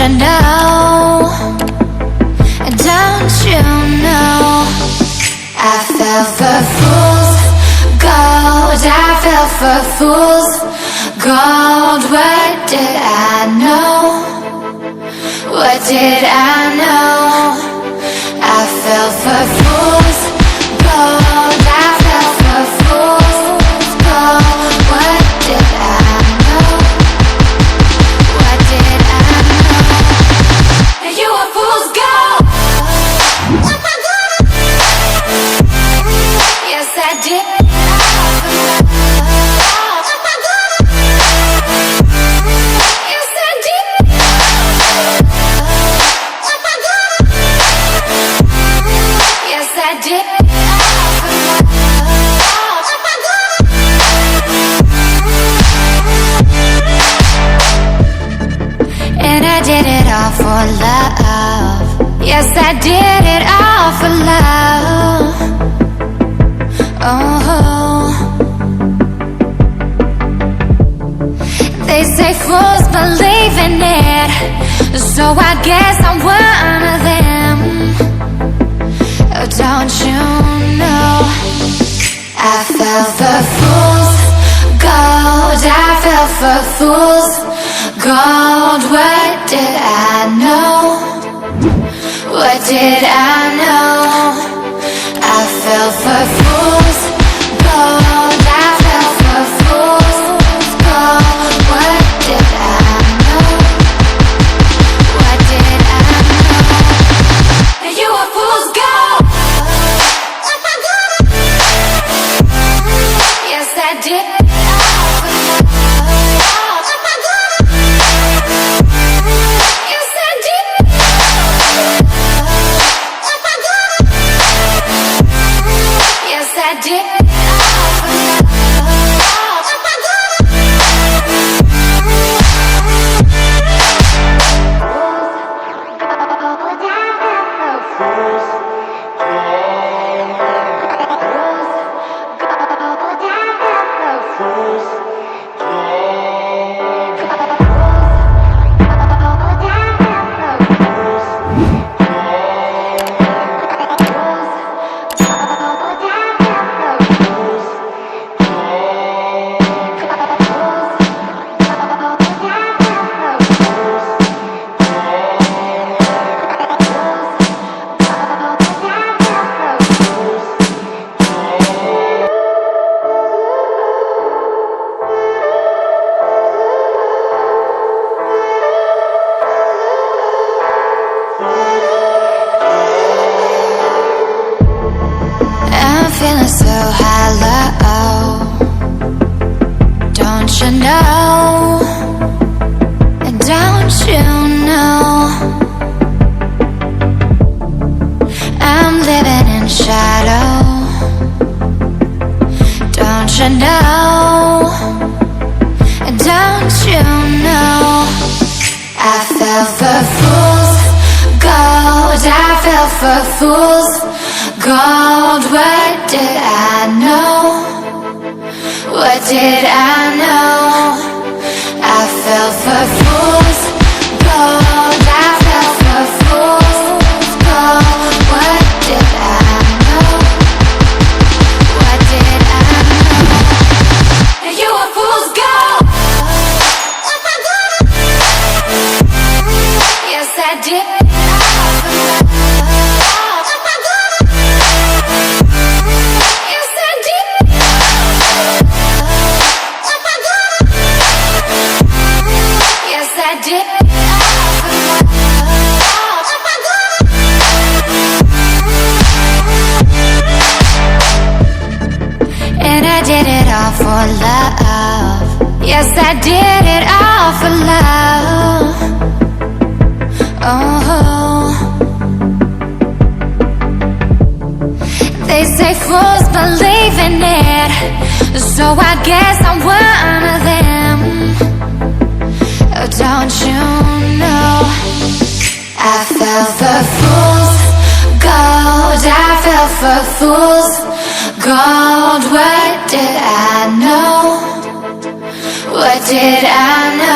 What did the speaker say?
you know? Don't you know? I fell for fool's gold. I fell for fool's gold. What did I know? What did I know? I fell for fool's gold. I fell for fool's gold. What did I know? What did I know? You were fool's gold. Yes, I did. Yes, I did. Yes, I did. And I did it all for love. Yes, I did it all for love. Oh, they say fools believe in it, so I guess I'm one of them. Oh, don't you know? I fell for fool's gold. I fell for fool's gold. What did I know? What did I know? I fell for fool's gold. I fell for fool's gold. What did I know? What did I know? You were fool's gold. Yes, I did. Yes, I did. Yes, I did. Feeling so hollow. Don't you know? Don't you know? I'm living in shadow. Don't you know? Don't you know? I fell for fool's gold. I fell for fool's gold. What did I know? What did I know? I fell for fool's gold. I fell for fool's gold. What did I know? What did I know? You were fool's gold. Yes, I did. And I did it all for love. Yes, I did it all for love. Oh, they say fools believe in it, so I guess I'm one of them. Oh, don't you know? I fell for fool's gold. I fell for fool's gold. What did I know? What did I know?